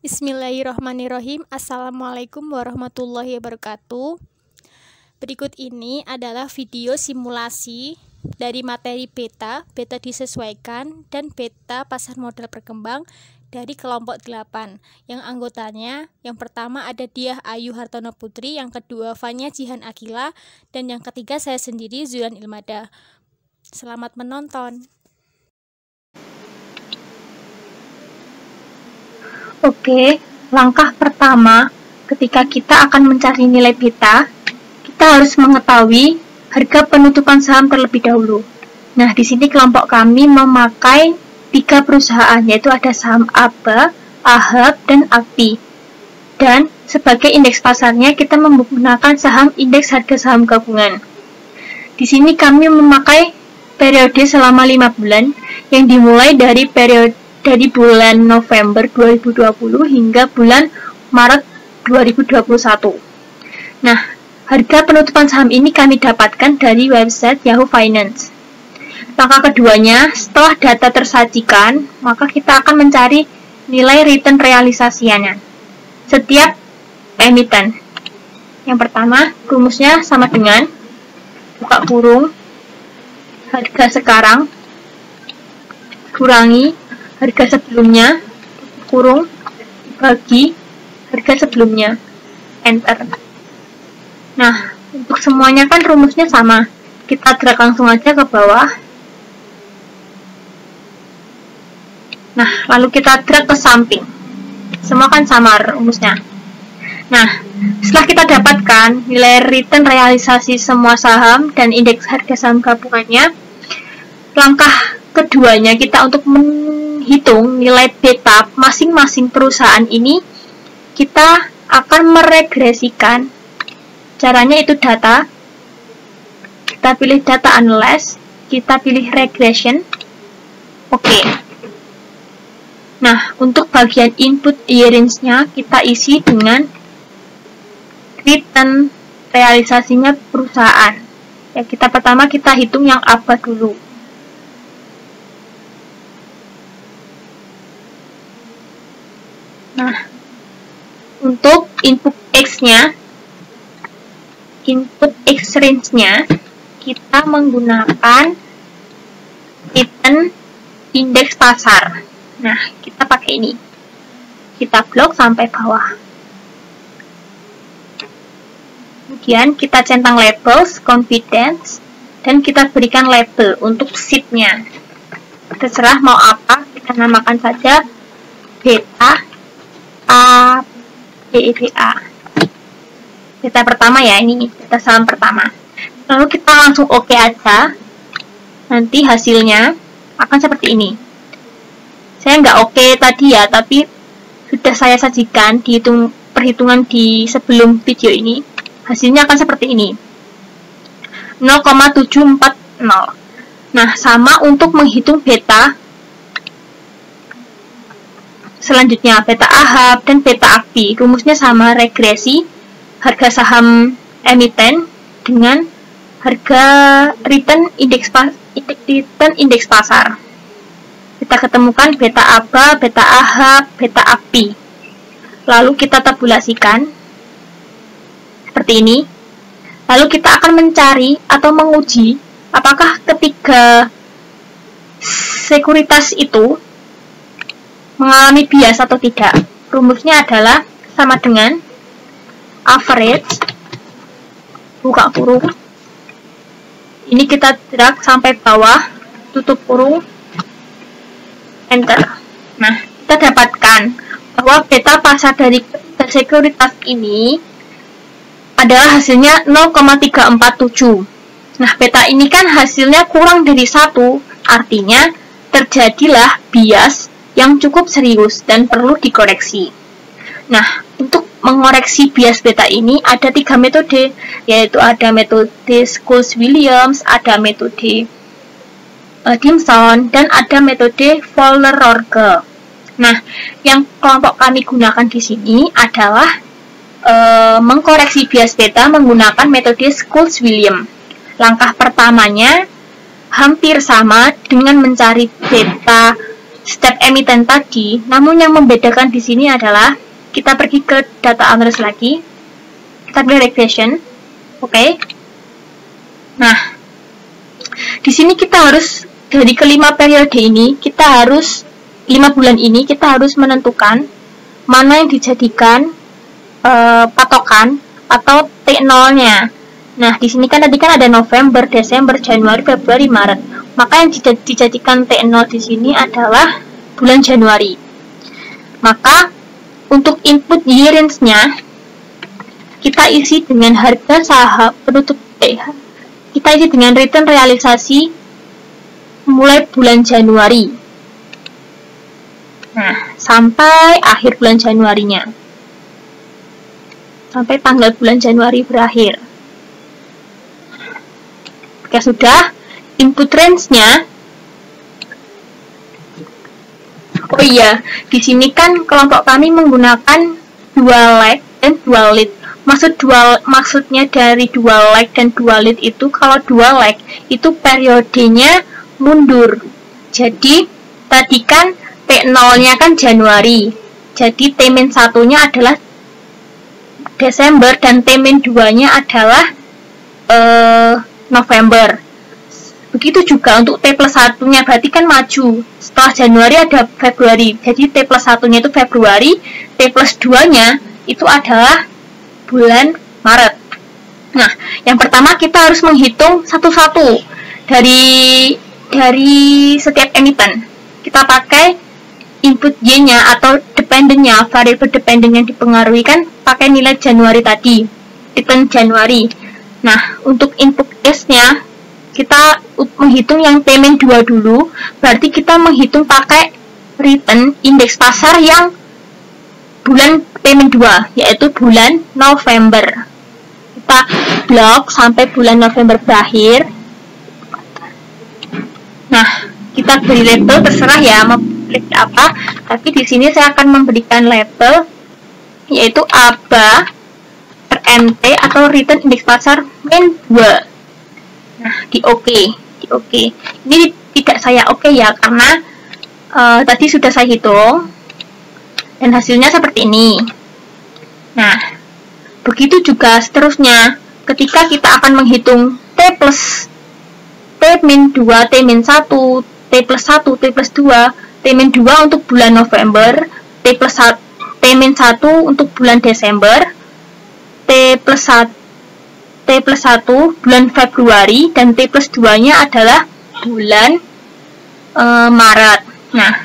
Bismillahirrahmanirrahim. Assalamualaikum warahmatullahi wabarakatuh. Berikut ini adalah video simulasi dari materi beta disesuaikan, dan beta pasar modal berkembang dari kelompok 8. Yang anggotanya, yang pertama ada Diah Ayu Hartono Putri, yang kedua Fanya Jihan Akila, dan yang ketiga saya sendiri, Zulan Ilmada. Selamat menonton. Oke, langkah pertama ketika kita akan mencari nilai beta, kita harus mengetahui harga penutupan saham terlebih dahulu. Nah, di sini kelompok kami memakai 3 perusahaan, yaitu ada saham ABA, AHAB, dan AKPI. Dan sebagai indeks pasarnya kita menggunakan saham indeks harga saham gabungan. Di sini kami memakai periode selama 5 bulan yang dimulai dari bulan November 2020 hingga bulan Maret 2021. Nah, harga penutupan saham ini kami dapatkan dari website Yahoo Finance. Langkah keduanya, setelah data tersajikan, maka kita akan mencari nilai return realisasinya setiap emiten. Yang pertama, rumusnya sama dengan buka kurung harga sekarang kurangi harga sebelumnya, kurung, bagi harga sebelumnya, enter. Nah, untuk semuanya kan rumusnya sama. Kita drag langsung aja ke bawah. Nah, lalu kita drag ke samping. Semua kan sama rumusnya. Nah, setelah kita dapatkan nilai return realisasi semua saham dan indeks harga saham gabungannya, langkah keduanya kita untuk menghitung nilai beta masing-masing perusahaan ini, kita akan meregresikan. Caranya itu data, kita pilih data analyze, kita pilih regression. Oke. Nah, untuk bagian input year range-nya kita isi dengan return realisasinya perusahaan. Ya, pertama kita hitung yang ABA dulu. Nah, untuk input X-nya, input X range-nya, kita menggunakan return indeks pasar. Nah, kita pakai ini. Kita blok sampai bawah. Kemudian kita centang labels, confidence, dan kita berikan label untuk sheet-nya. Terserah mau apa, kita namakan saja beta A, BETA. Beta pertama ya, ini beta saham pertama. Lalu kita langsung oke aja. Nanti hasilnya akan seperti ini. Saya nggak oke tadi ya, tapi sudah saya sajikan perhitungan di sebelum video ini. Hasilnya akan seperti ini. 0,740. Nah, sama untuk menghitung beta. Selanjutnya, beta AHAB dan beta AKPI. Rumusnya sama, regresi harga saham emiten dengan harga return indeks pasar. Kita ketemukan beta ABA, beta AHAB, beta AKPI. Lalu kita tabulasikan seperti ini. Lalu kita akan mencari atau menguji apakah ketiga sekuritas itu mengalami bias atau tidak. Rumusnya adalah sama dengan average, buka kurung, ini kita drag sampai bawah, tutup kurung, enter. Nah, kita dapatkan bahwa beta pasar dari sekuritas ini adalah hasilnya 0,347. Nah, beta ini kan hasilnya kurang dari 1, artinya terjadilah bias yang cukup serius dan perlu dikoreksi. Nah, untuk mengoreksi bias beta ini ada 3 metode, yaitu ada metode Schultz-Williams, ada metode Dimson, dan ada metode Fowler-Rorke. Nah, yang kelompok kami gunakan di sini adalah mengkoreksi bias beta menggunakan metode Schultz-Williams. Langkah pertamanya hampir sama dengan mencari beta step emiten tadi, namun yang membedakan di sini adalah kita pergi ke data analysis lagi, kita pilih regression, oke. Nah, di sini kita harus dari kelima periode ini, kita harus 5 bulan ini kita harus menentukan mana yang dijadikan patokan atau T0-nya. Nah, di sini kan tadi kan ada November, Desember, Januari, Februari, Maret. Maka yang dijadikan T0 di sini adalah bulan Januari. Maka untuk input year range-nya kita isi dengan harga saham penutup kita isi dengan return realisasi mulai bulan Januari. Nah, sampai akhir bulan Januarinya. Sampai tanggal bulan Januari berakhir. Oke, sudah. Input range-nya. Oh iya, di sini kan kelompok kami menggunakan dual leg dan dual lead. Maksudnya dari dual leg dan dual lead itu, kalau dual leg itu periodenya mundur. Jadi, tadi kan T0-nya kan Januari. Jadi, T-1-nya adalah Desember dan T-2-nya adalah November. Begitu juga untuk T+1-nya, berarti kan maju. Setelah Januari ada Februari. Jadi, T+1-nya itu Februari, T+2-nya itu adalah bulan Maret. Nah, yang pertama kita harus menghitung satu-satu dari setiap emiten. Kita pakai input Y-nya atau dependent-nya, variable dependent yang dipengaruhi kan pakai nilai Januari tadi, return Januari. Nah, untuk input S-nya kita menghitung yang T-2 dulu, berarti kita menghitung pakai return indeks pasar yang bulan T-2, yaitu bulan November. Kita blok sampai bulan November berakhir. Nah, kita beri label terserah ya mau klik apa, tapi di sini saya akan memberikan label yaitu ABA RMT atau return indeks pasar min 2. Nah, di OK. Ini tidak saya OK ya, karena tadi sudah saya hitung dan hasilnya seperti ini. Nah, begitu juga seterusnya ketika kita akan menghitung T+2, T-1, T+1, T+2, T-2 untuk bulan November, T+1 untuk bulan Desember, T+1 bulan Februari, dan T+2-nya adalah bulan Maret. Nah,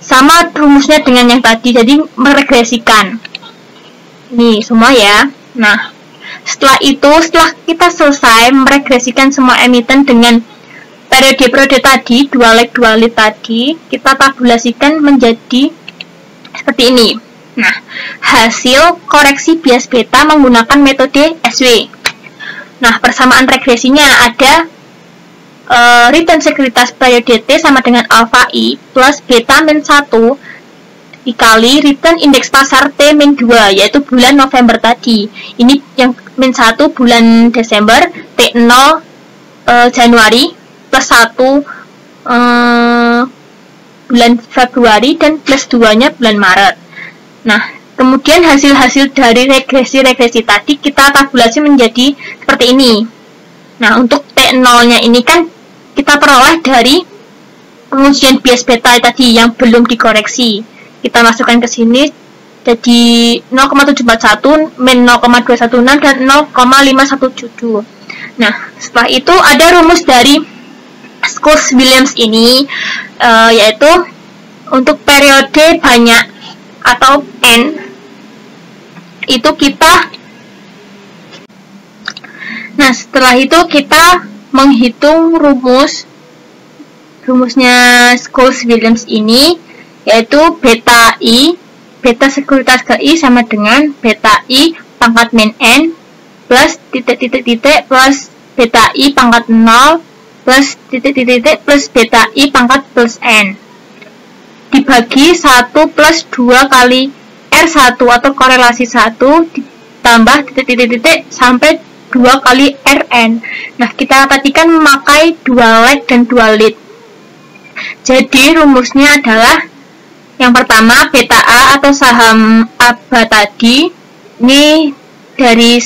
sama rumusnya dengan yang tadi, jadi meregresikan. Ini semua ya. Nah, setelah kita selesai meregresikan semua emiten dengan periode tadi, dual lead tadi, kita tabulasikan menjadi seperti ini. Nah, hasil koreksi bias beta menggunakan metode SW. Nah, persamaan regresinya ada return sekuritas periode T sama dengan alpha I plus beta min 1 dikali return indeks pasar T min 2, yaitu bulan November tadi. Ini yang min 1 bulan Desember, T0 Januari, plus 1 bulan Februari, dan plus 2-nya bulan Maret. Nah, kemudian hasil-hasil dari regresi tadi kita tabulasi menjadi seperti ini. Nah, untuk T0-nya ini kan kita peroleh dari pengujian bias beta tadi yang belum dikoreksi. Kita masukkan ke sini jadi 0,741, min 0,216, dan 0,517. Nah, setelah itu ada rumus dari Schultz-Williams ini, yaitu untuk periode banyak atau N, itu kita, nah setelah itu kita menghitung rumusnya Schultz-Williams ini, yaitu beta I, beta sekuritas ke I sama dengan beta I pangkat min N plus titik-titik plus beta I pangkat 0 plus titik-titik plus beta I pangkat plus N dibagi 1 plus 2 kali R1 atau korelasi 1 ditambah titik-titik sampai 2 kali Rn. Nah, kita tadi kan memakai dual leg dan dual lead. Jadi rumusnya adalah yang pertama beta A atau saham ABA tadi, ini dari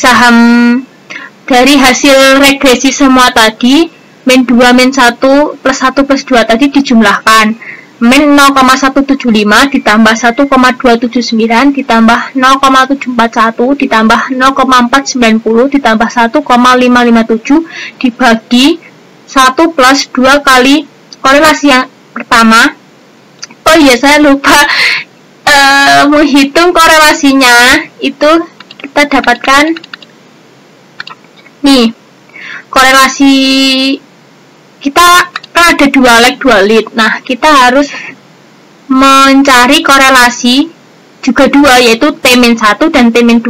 hasil regresi semua tadi, min 2 min 1 plus 1 plus 2 tadi dijumlahkan. Min 0,175 ditambah 1,279 ditambah 0,741 ditambah 0,490 ditambah 1,557 dibagi 1 plus 2 kali korelasi yang pertama. Oh iya, saya lupa menghitung korelasinya. Itu kita dapatkan nih, korelasi kita kan ada 2 lead. Nah, kita harus mencari korelasi juga 2, yaitu T-1 dan T-2.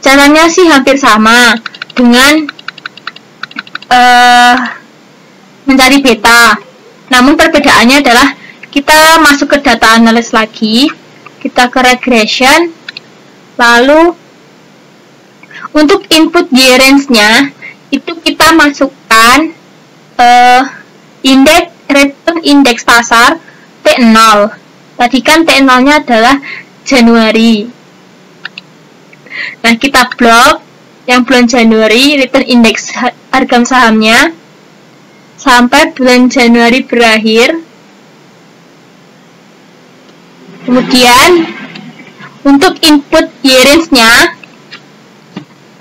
Caranya sih hampir sama dengan mencari beta. Namun perbedaannya adalah kita masuk ke data analysis lagi, kita ke regression, lalu untuk input year-range-nya itu kita masukkan return indeks pasar T0. Tadi kan T0-nya adalah Januari. Nah, kita blok yang bulan Januari, return indeks harga sahamnya sampai bulan Januari berakhir. Kemudian untuk input year range-nya,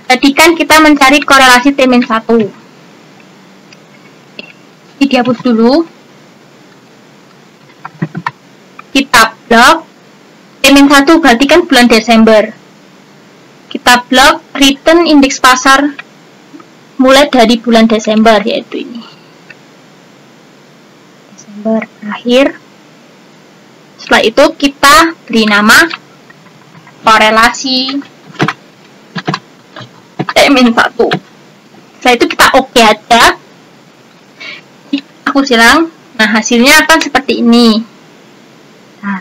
tadi kan kita mencari korelasi T-1. Ini dihapus dulu. Kita blok T-1 berarti kan bulan Desember. Kita blok return indeks pasar mulai dari bulan Desember, yaitu ini. Desember akhir. Setelah itu kita beri nama korelasi T-1. Setelah itu kita oke aja. Aku silang. Nah, hasilnya akan seperti ini. Nah,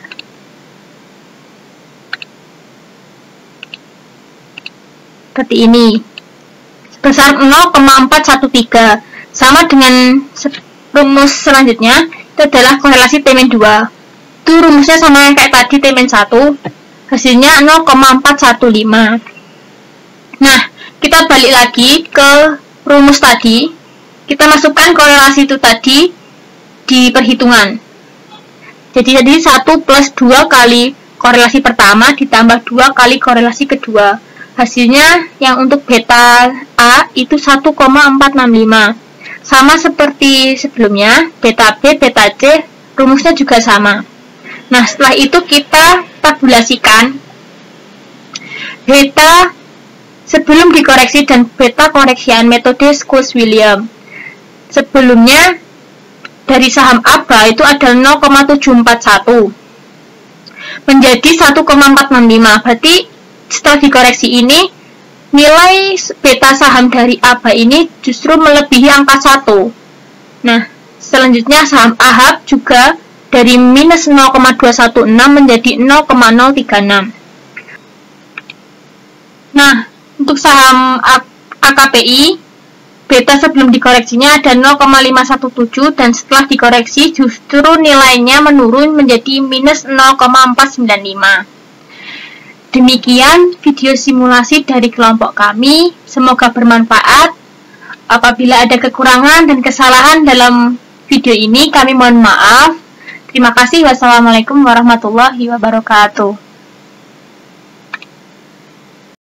seperti ini. Sebesar 0,413. Sama dengan rumus selanjutnya, itu adalah korelasi T-2. Itu rumusnya sama yang kayak tadi, T-1. Hasilnya 0,415. Nah, kita balik lagi ke rumus tadi. Kita masukkan korelasi itu tadi di perhitungan. Jadi 1 plus 2 kali korelasi pertama ditambah 2 kali korelasi kedua. Hasilnya yang untuk beta A itu 1,465. Sama seperti sebelumnya, beta B, beta C, rumusnya juga sama. Nah, setelah itu kita tabulasikan beta sebelum dikoreksi dan beta koreksian metode Squash-Williams. Sebelumnya dari saham ABA itu ada 0,741 menjadi 1,465. Berarti setelah dikoreksi ini nilai beta saham dari ABA ini justru melebihi angka 1. Nah, selanjutnya saham AHAB juga dari minus 0,216 menjadi 0,036. Nah, untuk saham AKPI beta sebelum dikoreksinya ada 0,517 dan setelah dikoreksi justru nilainya menurun menjadi minus 0,495. Demikian video simulasi dari kelompok kami. Semoga bermanfaat. Apabila ada kekurangan dan kesalahan dalam video ini, kami mohon maaf. Terima kasih. Wassalamualaikum warahmatullahi wabarakatuh.